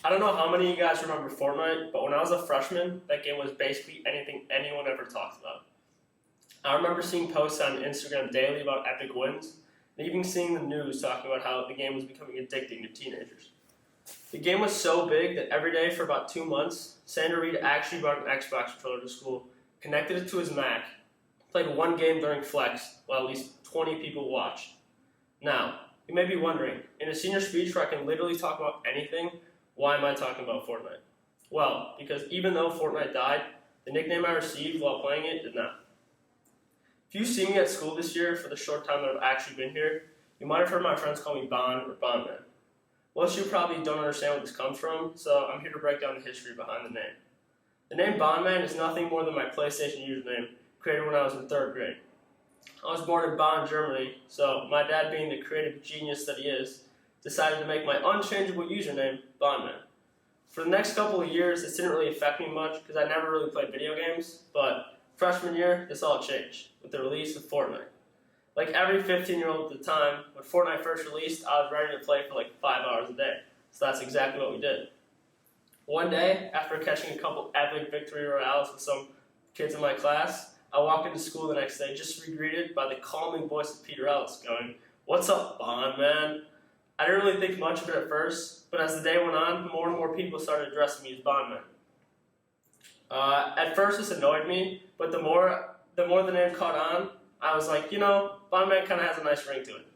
I don't know how many of you guys remember Fortnite, but when I was a freshman, that game was basically anything anyone ever talked about. I remember seeing posts on Instagram daily about epic wins, and even seeing the news talking about how the game was becoming addicting to teenagers. The game was so big that every day for about 2 months, Sandra Reed actually brought an Xbox controller to school, connected it to his Mac, played one game during Flex while at least 20 people watched. Now, you may be wondering, in a senior speech where I can literally talk about anything, why am I talking about Fortnite? Well, because even though Fortnite died, the nickname I received while playing it did not. If you see me at school this year for the short time that I've actually been here, you might have heard my friends call me Bond or Bondman. Most of you probably don't understand where this comes from, so I'm here to break down the history behind the name. The name Bondman is nothing more than my PlayStation username, created when I was in 3rd grade. I was born in Bonn, Germany, so my dad, being the creative genius that he is, decided to make my unchangeable username Bondman. For the next couple of years, this didn't really affect me much because I never really played video games, but freshman year, this all changed with the release of Fortnite. Like every 15-year-old at the time, when Fortnite first released, I was ready to play for like 5 hours a day. So that's exactly what we did. One day, after catching a couple epic victory royales with some kids in my class, I walked into school the next day just to be greeted by the calming voice of Peter Ellis going, "What's up, Bond, man?" I didn't really think much of it at first, but as the day went on, more and more people started addressing me as Bondman. At first this annoyed me, but the more the name caught on, I was like, Bondman kind of has a nice ring to it.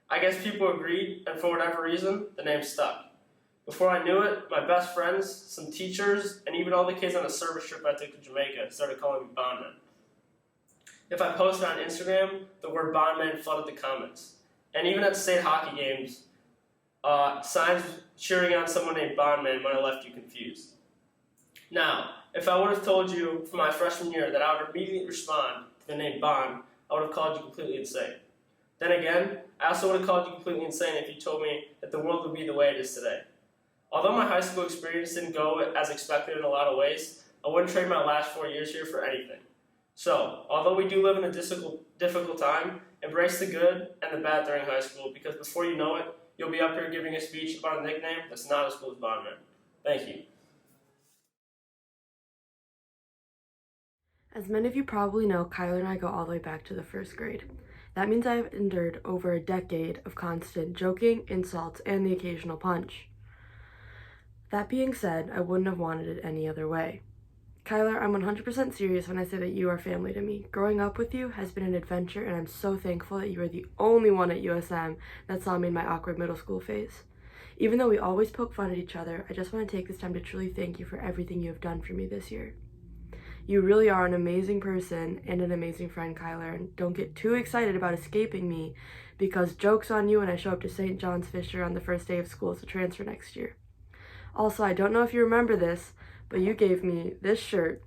I guess people agreed, and for whatever reason, the name stuck. Before I knew it, my best friends, some teachers, and even all the kids on a service trip I took to Jamaica started calling me Bondman. If I posted on Instagram, the word Bondman flooded the comments. And even at state hockey games, signs cheering on someone named Bondman might have left you confused. Now, if I would have told you for my freshman year that I would immediately respond to the name Bond, I would have called you completely insane. Then again, I also would have called you completely insane if you told me that the world would be the way it is today. Although my high school experience didn't go as expected in a lot of ways, I wouldn't trade my last 4 years here for anything. So, although we do live in a difficult time, embrace the good and the bad during high school, because before you know it, you'll be up here giving a speech about a nickname that's not as cool as Bondman. Thank you. As many of you probably know, Kyler and I go all the way back to the 1st grade. That means I have endured over a decade of constant joking, insults, and the occasional punch. That being said, I wouldn't have wanted it any other way. Kyler, I'm 100% serious when I say that you are family to me. Growing up with you has been an adventure, and I'm so thankful that you are the only one at USM that saw me in my awkward middle school phase. Even though we always poke fun at each other, I just want to take this time to truly thank you for everything you have done for me this year. You really are an amazing person and an amazing friend, Kyler, and don't get too excited about escaping me, because joke's on you when I show up to St. John's Fisher on the first day of school as a transfer next year. Also, I don't know if you remember this, but you gave me this shirt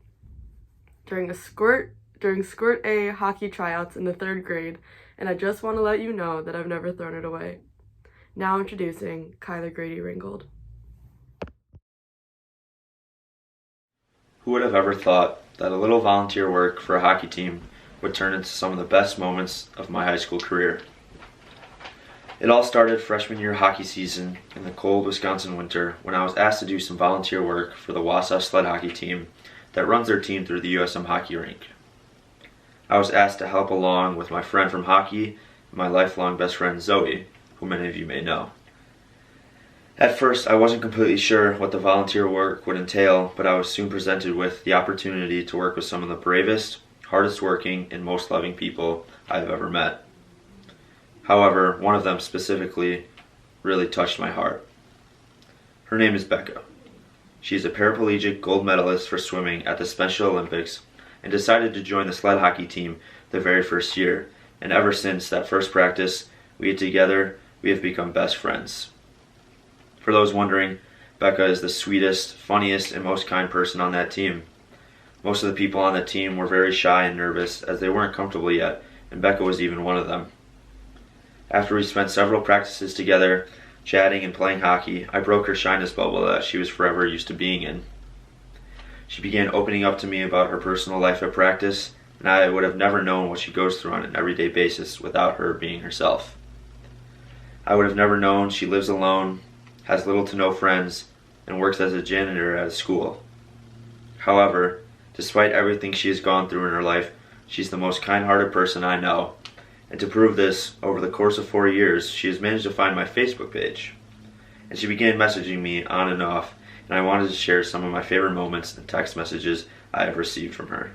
during Squirt A hockey tryouts in the 3rd grade, and I just want to let you know that I've never thrown it away. Now introducing Kyler Grady Ringgold. Who would have ever thought that a little volunteer work for a hockey team would turn into some of the best moments of my high school career? It all started freshman year hockey season in the cold Wisconsin winter when I was asked to do some volunteer work for the Wausau sled hockey team that runs their team through the USM hockey rink. I was asked to help along with my friend from hockey and my lifelong best friend Zoe, who many of you may know. At first, I wasn't completely sure what the volunteer work would entail, but I was soon presented with the opportunity to work with some of the bravest, hardest working, and most loving people I've ever met. However, one of them specifically really touched my heart. Her name is Becca. She is a paraplegic gold medalist for swimming at the Special Olympics and decided to join the sled hockey team the very first year, and ever since that first practice we get together, we have become best friends. For those wondering, Becca is the sweetest, funniest, and most kind person on that team. Most of the people on the team were very shy and nervous as they weren't comfortable yet, and Becca was even one of them. After we spent several practices together, chatting and playing hockey, I broke her shyness bubble that she was forever used to being in. She began opening up to me about her personal life at practice, and I would have never known what she goes through on an everyday basis without her being herself. I would have never known she lives alone, has little to no friends, and works as a janitor at a school. However, despite everything she has gone through in her life, she's the most kind-hearted person I know. And to prove this, over the course of 4 years, she has managed to find my Facebook page. And she began messaging me on and off, and I wanted to share some of my favorite moments and text messages I have received from her.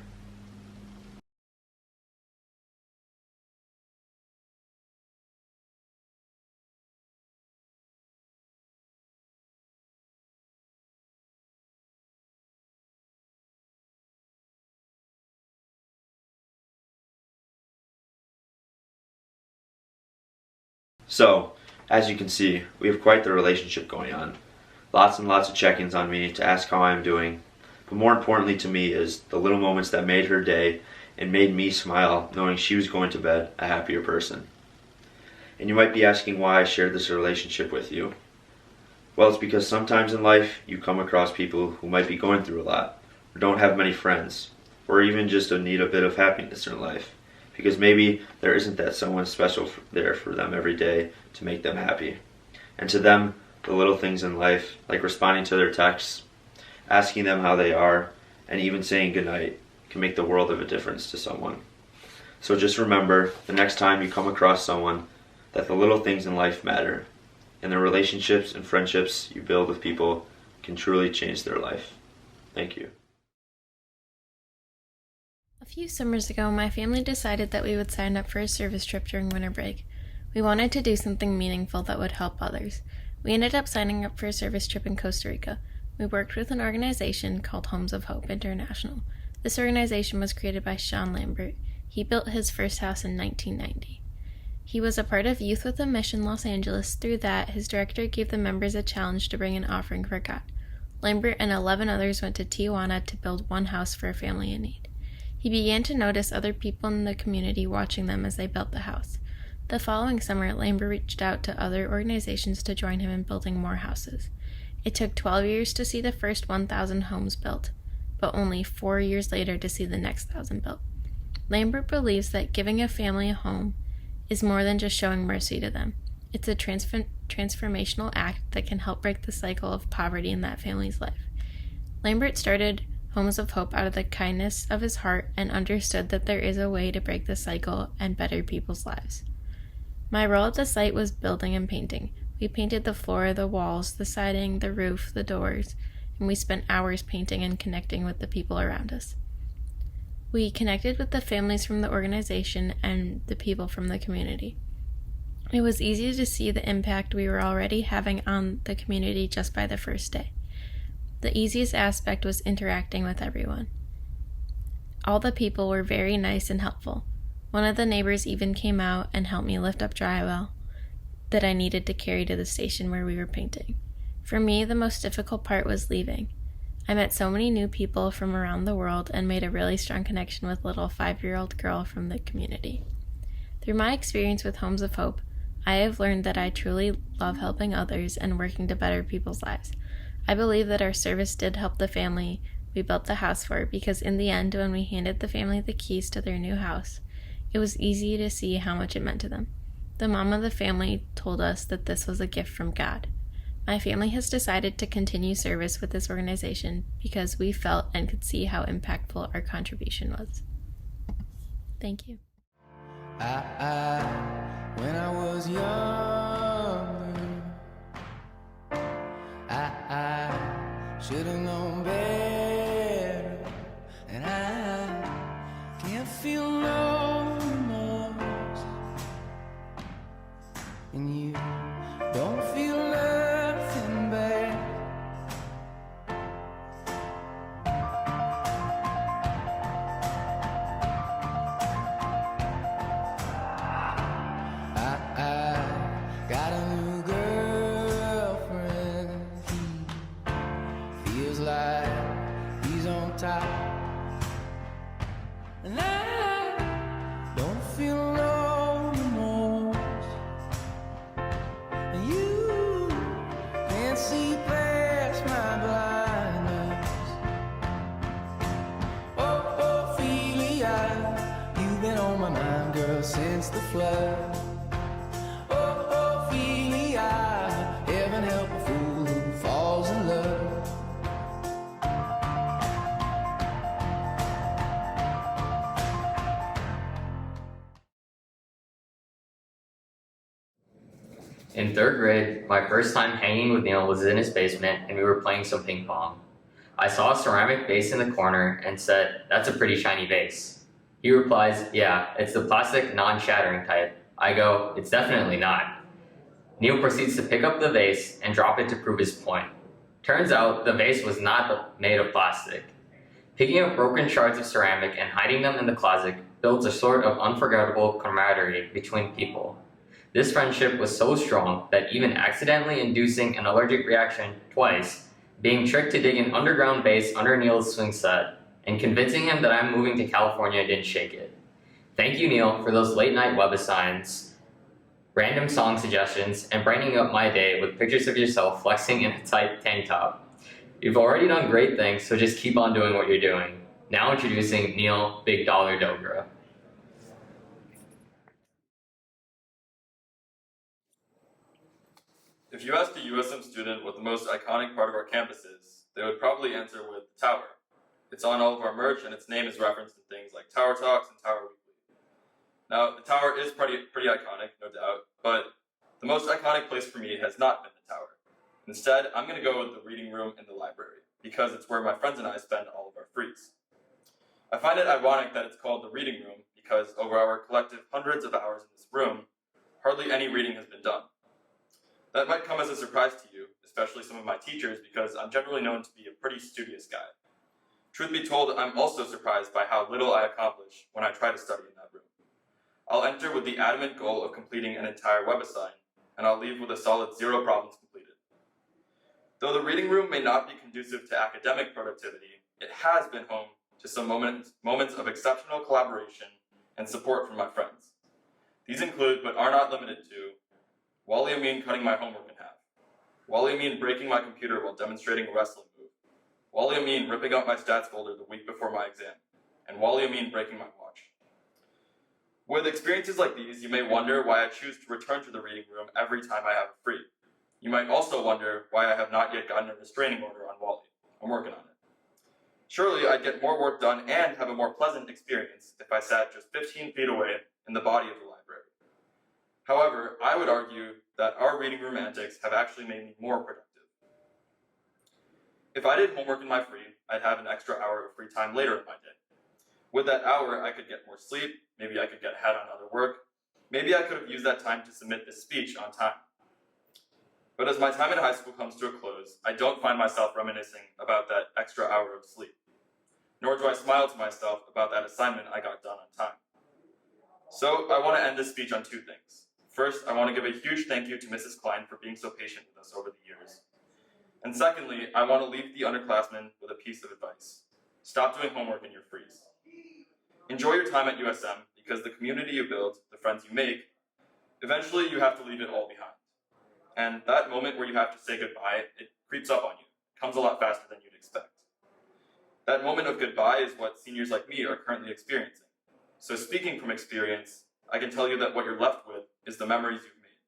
So, as you can see, we have quite the relationship going on. Lots and lots of check-ins on me to ask how I am doing. But more importantly to me is the little moments that made her day and made me smile knowing she was going to bed a happier person. And you might be asking why I shared this relationship with you. Well, it's because sometimes in life you come across people who might be going through a lot, or don't have many friends, or even just need a bit of happiness in life. Because maybe there isn't that someone special there for them every day to make them happy. And to them, the little things in life, like responding to their texts, asking them how they are, and even saying goodnight, can make the world of a difference to someone. So just remember, the next time you come across someone, that the little things in life matter, and the relationships and friendships you build with people can truly change their life. Thank you. A few summers ago, my family decided that we would sign up for a service trip during winter break. We wanted to do something meaningful that would help others. We ended up signing up for a service trip in Costa Rica. We worked with an organization called Homes of Hope International. This organization was created by Sean Lambert. He built his first house in 1990. He was a part of Youth with a Mission Los Angeles. Through that, his director gave the members a challenge to bring an offering for God. Lambert and 11 others went to Tijuana to build one house for a family in need. He began to notice other people in the community watching them as they built the house. The following summer, Lambert reached out to other organizations to join him in building more houses. It took 12 years to see the first 1,000 homes built, but only 4 years later to see the next 1,000 built. Lambert believes that giving a family a home is more than just showing mercy to them. It's a transformational act that can help break the cycle of poverty in that family's life. Lambert started Homes of Hope out of the kindness of his heart and understood that there is a way to break the cycle and better people's lives. My role at the site was building and painting. We painted the floor, the walls, the siding, the roof, the doors, and we spent hours painting and connecting with the people around us. We connected with the families from the organization and the people from the community. It was easy to see the impact we were already having on the community just by the first day. The easiest aspect was interacting with everyone. All the people were very nice and helpful. One of the neighbors even came out and helped me lift up drywall that I needed to carry to the station where we were painting. For me, the most difficult part was leaving. I met so many new people from around the world and made a really strong connection with a little 5-year-old girl from the community. Through my experience with Homes of Hope, I have learned that I truly love helping others and working to better people's lives. I believe that our service did help the family we built the house for, because in the end, when we handed the family the keys to their new house, it was easy to see how much it meant to them. The mom of the family told us that this was a gift from God. My family has decided to continue service with this organization because we felt and could see how impactful our contribution was. Thank you. When I was younger, I should have known better, and I can't feel no remorse, and you don't feel nothing back. I got a new girlfriend. He feels like he's on top, and I don't feel no remorse. And you can't see past my blindness. Oh, Ophelia, you've been on my mind, girl, since the flood. Heaven help a fool who falls in love. In third grade, my first time hanging with Neil was in his basement and we were playing some ping pong. I saw a ceramic vase in the corner and said, "That's a pretty shiny vase." He replies, "Yeah, it's the plastic non-shattering type." I go, "It's definitely not." Neil proceeds to pick up the vase and drop it to prove his point. Turns out the vase was not made of plastic. Picking up broken shards of ceramic and hiding them in the closet builds a sort of unforgettable camaraderie between people. This friendship was so strong that even accidentally inducing an allergic reaction twice, being tricked to dig an underground base under Neil's swing set, and convincing him that I'm moving to California didn't shake it. Thank you, Neil, for those late night webisines, random song suggestions, and brightening up my day with pictures of yourself flexing in a tight tank top. You've already done great things, so just keep on doing what you're doing. Now introducing Neil Big Dollar Dogra. If you ask a USM student what the most iconic part of our campus is, they would probably answer with the tower. It's on all of our merch and its name is referenced in things like Tower Talks and Tower Weekly. Now, the tower is pretty iconic, no doubt, but the most iconic place for me has not been the tower. Instead, I'm going to go with the reading room in the library, because it's where my friends and I spend all of our frees. I find it ironic that it's called the reading room because over our collective hundreds of hours in this room, hardly any reading has been done. That might come as a surprise to you, especially some of my teachers, because I'm generally known to be a pretty studious guy. Truth be told, I'm also surprised by how little I accomplish when I try to study in that room. I'll enter with the adamant goal of completing an entire webassign, and I'll leave with a solid 0 problems completed. Though the reading room may not be conducive to academic productivity, it has been home to some moments of exceptional collaboration and support from my friends. These include, but are not limited to, Wally Amin cutting my homework in half, Wally Amin breaking my computer while demonstrating a wrestling move, Wally Amin ripping out my stats folder the week before my exam, and Wally Amin breaking my watch. With experiences like these, you may wonder why I choose to return to the reading room every time I have a free. You might also wonder why I have not yet gotten a restraining order on Wally. I'm working on it. Surely I'd get more work done and have a more pleasant experience if I sat just 15 feet away in the body of the library. However, I would argue that our reading room antics have actually made me more productive. If I did homework in my free, I'd have an extra hour of free time later in my day. With that hour, I could get more sleep, maybe I could get ahead on other work, maybe I could have used that time to submit this speech on time. But as my time in high school comes to a close, I don't find myself reminiscing about that extra hour of sleep. Nor do I smile to myself about that assignment I got done on time. So I want to end this speech on 2 things. First, I want to give a huge thank you to Mrs. Klein for being so patient with us over the years. And secondly, I want to leave the underclassmen with a piece of advice. Stop doing homework in your frees. Enjoy your time at USM, because the community you build, the friends you make, eventually you have to leave it all behind. And that moment where you have to say goodbye, it creeps up on you. It comes a lot faster than you'd expect. That moment of goodbye is what seniors like me are currently experiencing. So speaking from experience, I can tell you that what you're left with is the memories you've made.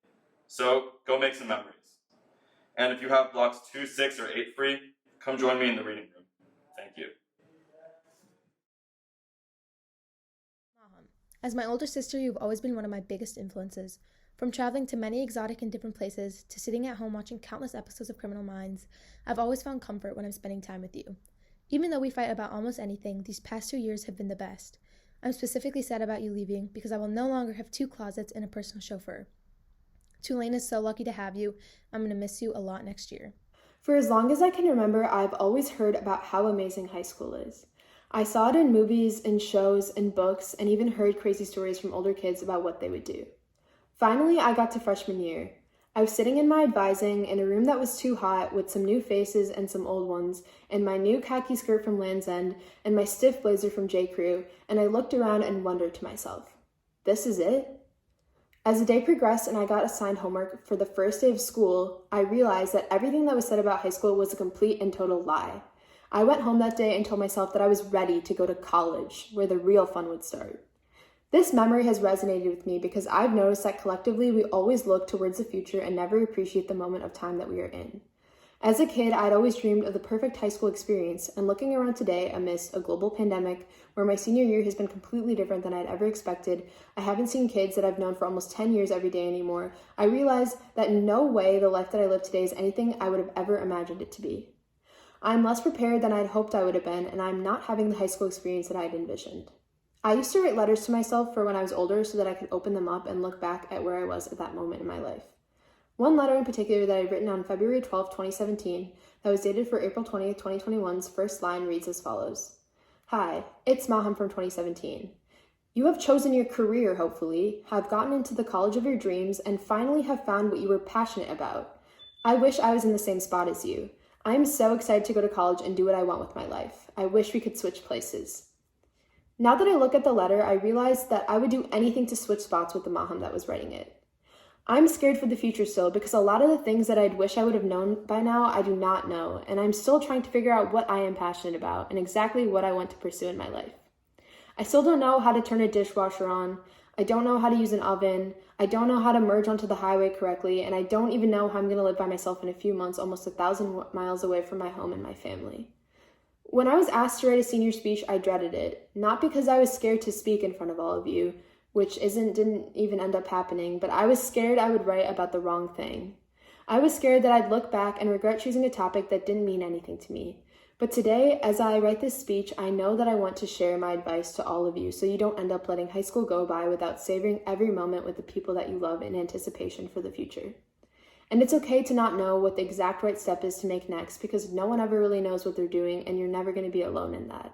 So go make some memories. And if you have blocks 2, 6, or 8 free, come join me in the reading room. Thank you. As my older sister, you've always been one of my biggest influences. From traveling to many exotic and different places, to sitting at home watching countless episodes of Criminal Minds, I've always found comfort when I'm spending time with you. Even though we fight about almost anything, these past 2 years have been the best. I'm specifically sad about you leaving because I will no longer have 2 closets and a personal chauffeur. Tulane is so lucky to have you. I'm going to miss you a lot next year. For as long as I can remember, I've always heard about how amazing high school is. I saw it in movies, in shows, in books, and even heard crazy stories from older kids about what they would do. Finally, I got to freshman year. I was sitting in my advising in a room that was too hot with some new faces and some old ones, and my new khaki skirt from Land's End, and my stiff blazer from J. Crew, and I looked around and wondered to myself, this is it? As the day progressed and I got assigned homework for the first day of school, I realized that everything that was said about high school was a complete and total lie. I went home that day and told myself that I was ready to go to college, where the real fun would start. This memory has resonated with me because I've noticed that collectively we always look towards the future and never appreciate the moment of time that we are in. As a kid, I'd always dreamed of the perfect high school experience, and looking around today amidst a global pandemic where my senior year has been completely different than I'd ever expected, I haven't seen kids that I've known for almost 10 years every day anymore, I realize that in no way the life that I live today is anything I would have ever imagined it to be. I'm less prepared than I'd hoped I would have been, and I'm not having the high school experience that I'd envisioned. I used to write letters to myself for when I was older so that I could open them up and look back at where I was at that moment in my life. One letter in particular that I'd written on February 12, 2017, that was dated for April 20th, 2021's first line reads as follows. Hi, it's Maham from 2017. You have chosen your career, hopefully, have gotten into the college of your dreams, and finally have found what you were passionate about. I wish I was in the same spot as you. I'm so excited to go to college and do what I want with my life. I wish we could switch places. Now that I look at the letter, I realize that I would do anything to switch spots with the Maham that was writing it. I'm scared for the future still because a lot of the things that I'd wish I would have known by now, I do not know, and I'm still trying to figure out what I am passionate about and exactly what I want to pursue in my life. I still don't know how to turn a dishwasher on, I don't know how to use an oven, I don't know how to merge onto the highway correctly, and I don't even know how I'm going to live by myself in a few months almost 1,000 miles away from my home and my family. When I was asked to write a senior speech, I dreaded it, not because I was scared to speak in front of all of you, which didn't even end up happening, but I was scared I would write about the wrong thing. I was scared that I'd look back and regret choosing a topic that didn't mean anything to me. But today, as I write this speech, I know that I want to share my advice to all of you so you don't end up letting high school go by without savoring every moment with the people that you love in anticipation for the future. And it's okay to not know what the exact right step is to make next because no one ever really knows what they're doing and you're never going to be alone in that.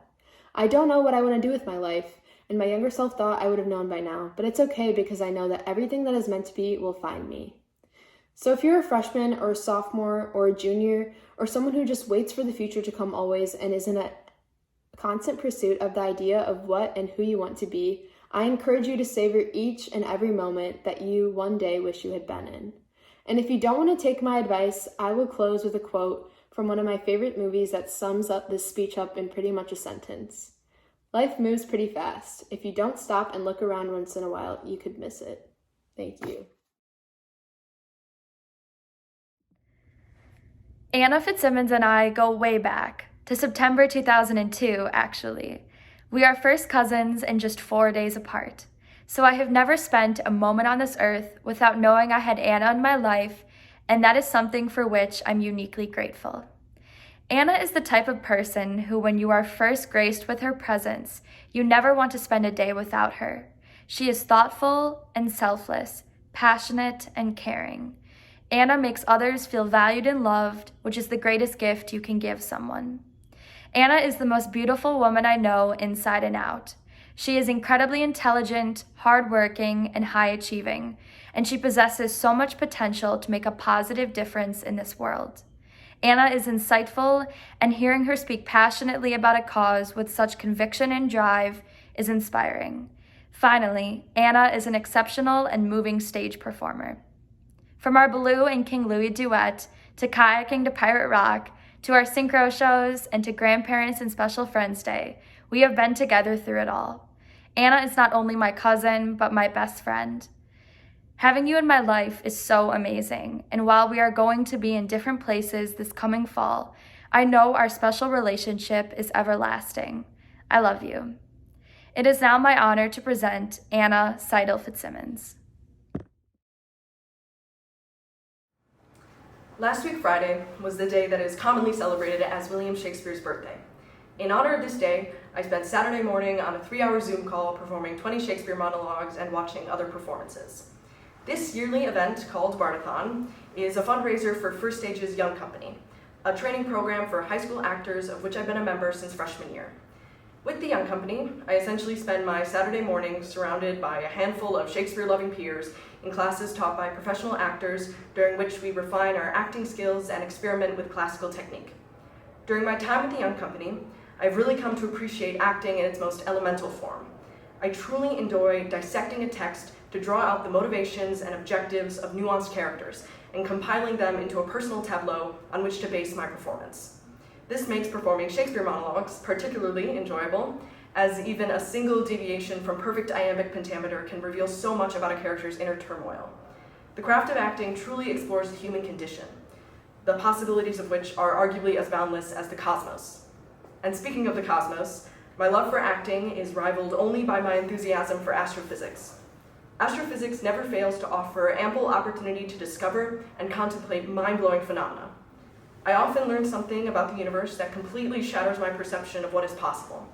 I don't know what I want to do with my life, and my younger self thought I would have known by now, but it's okay because I know that everything that is meant to be will find me. So if you're a freshman or a sophomore or a junior or someone who just waits for the future to come always and is in a constant pursuit of the idea of what and who you want to be, I encourage you to savor each and every moment that you one day wish you had been in. And if you don't want to take my advice, I will close with a quote from one of my favorite movies that sums up this speech up in pretty much a sentence. Life moves pretty fast. If you don't stop and look around once in a while, you could miss it. Thank you. Anna Fitzsimmons and I go way back, to September 2002, actually. We are first cousins and just 4 days apart. So I have never spent a moment on this earth without knowing I had Anna in my life, and that is something for which I'm uniquely grateful. Anna is the type of person who, when you are first graced with her presence, you never want to spend a day without her. She is thoughtful and selfless, passionate and caring. Anna makes others feel valued and loved, which is the greatest gift you can give someone. Anna is the most beautiful woman I know inside and out. She is incredibly intelligent, hardworking, and high-achieving, and she possesses so much potential to make a positive difference in this world. Anna is insightful, and hearing her speak passionately about a cause with such conviction and drive is inspiring. Finally, Anna is an exceptional and moving stage performer. From our Baloo and King Louie duet, to kayaking to Pirate Rock, to our synchro shows, and to Grandparents and Special Friends Day, we have been together through it all. Anna is not only my cousin, but my best friend. Having you in my life is so amazing, and while we are going to be in different places this coming fall, I know our special relationship is everlasting. I love you. It is now my honor to present Anna Seidel Fitzsimmons. Last week Friday was the day that is commonly celebrated as William Shakespeare's birthday. In honor of this day, I spent Saturday morning on a 3-hour Zoom call performing 20 Shakespeare monologues and watching other performances. This yearly event, called Bardathon, is a fundraiser for First Stage's Young Company, a training program for high school actors of which I've been a member since freshman year. With the Young Company, I essentially spend my Saturday mornings surrounded by a handful of Shakespeare-loving peers in classes taught by professional actors during which we refine our acting skills and experiment with classical technique. During my time with the Young Company, I've really come to appreciate acting in its most elemental form. I truly enjoy dissecting a text to draw out the motivations and objectives of nuanced characters and compiling them into a personal tableau on which to base my performance. This makes performing Shakespeare monologues particularly enjoyable, as even a single deviation from perfect iambic pentameter can reveal so much about a character's inner turmoil. The craft of acting truly explores the human condition. the possibilities of which are arguably as boundless as the cosmos. And speaking of the cosmos, my love for acting is rivaled only by my enthusiasm for astrophysics. Astrophysics never fails to offer ample opportunity to discover and contemplate mind-blowing phenomena. I often learn something about the universe that completely shatters my perception of what is possible.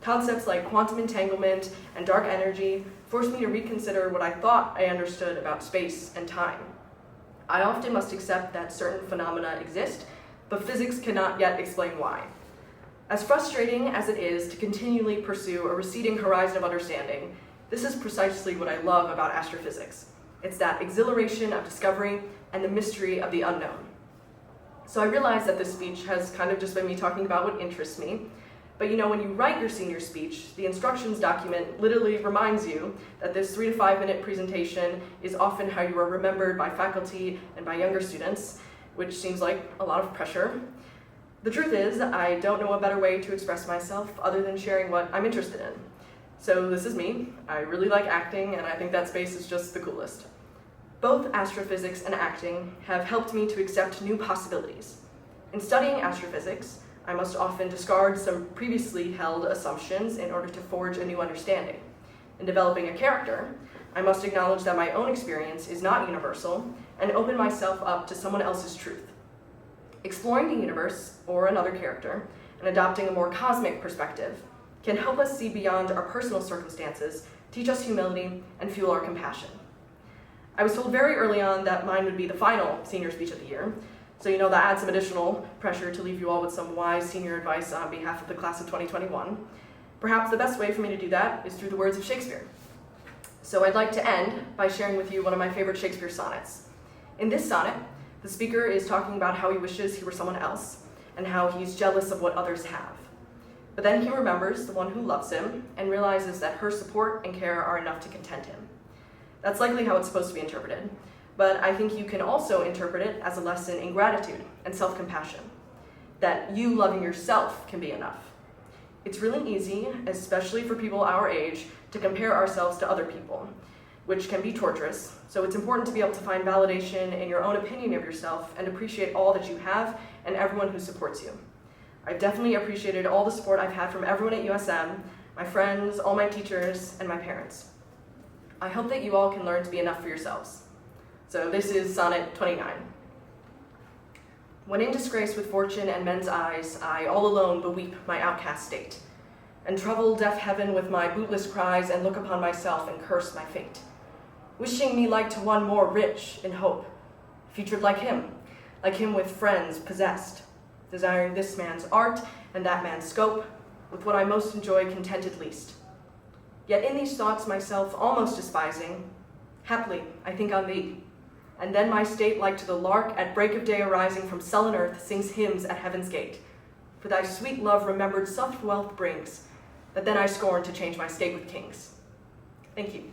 Concepts like quantum entanglement and dark energy force me to reconsider what I thought I understood about space and time. I often must accept that certain phenomena exist, but physics cannot yet explain why. As frustrating as it is to continually pursue a receding horizon of understanding, this is precisely what I love about astrophysics. It's that exhilaration of discovery and the mystery of the unknown. So I realize that this speech has kind of just been me talking about what interests me, but when you write your senior speech, the instructions document literally reminds you that this 3 to 5 minute presentation is often how you are remembered by faculty and by younger students, which seems like a lot of pressure. The truth is, I don't know a better way to express myself other than sharing what I'm interested in. So this is me. I really like acting, and I think that space is just the coolest. Both astrophysics and acting have helped me to accept new possibilities. In studying astrophysics, I must often discard some previously held assumptions in order to forge a new understanding. In developing a character, I must acknowledge that my own experience is not universal and open myself up to someone else's truth. Exploring the universe, or another character, and adopting a more cosmic perspective can help us see beyond our personal circumstances, teach us humility, and fuel our compassion. I was told very early on that mine would be the final senior speech of the year, so that adds some additional pressure to leave you all with some wise senior advice on behalf of the class of 2021. Perhaps the best way for me to do that is through the words of Shakespeare. So I'd like to end by sharing with you one of my favorite Shakespeare sonnets. In this sonnet, the speaker is talking about how he wishes he were someone else, and how he's jealous of what others have. But then he remembers the one who loves him and realizes that her support and care are enough to content him. That's likely how it's supposed to be interpreted, but I think you can also interpret it as a lesson in gratitude and self-compassion, that you loving yourself can be enough. It's really easy, especially for people our age, to compare ourselves to other people, which can be torturous, so it's important to be able to find validation in your own opinion of yourself and appreciate all that you have and everyone who supports you. I've definitely appreciated all the support I've had from everyone at USM, my friends, all my teachers, and my parents. I hope that you all can learn to be enough for yourselves. So this is Sonnet 29. When in disgrace with fortune and men's eyes, I all alone beweep my outcast state, and trouble deaf heaven with my bootless cries, and look upon myself and curse my fate. Wishing me like to one more rich in hope, featured like him with friends possessed, desiring this man's art and that man's scope, with what I most enjoy contented least. Yet in these thoughts myself almost despising, haply I think on thee, and then my state like to the lark at break of day arising from sullen earth sings hymns at heaven's gate. For thy sweet love remembered soft wealth brings, that then I scorn to change my state with kings. Thank you.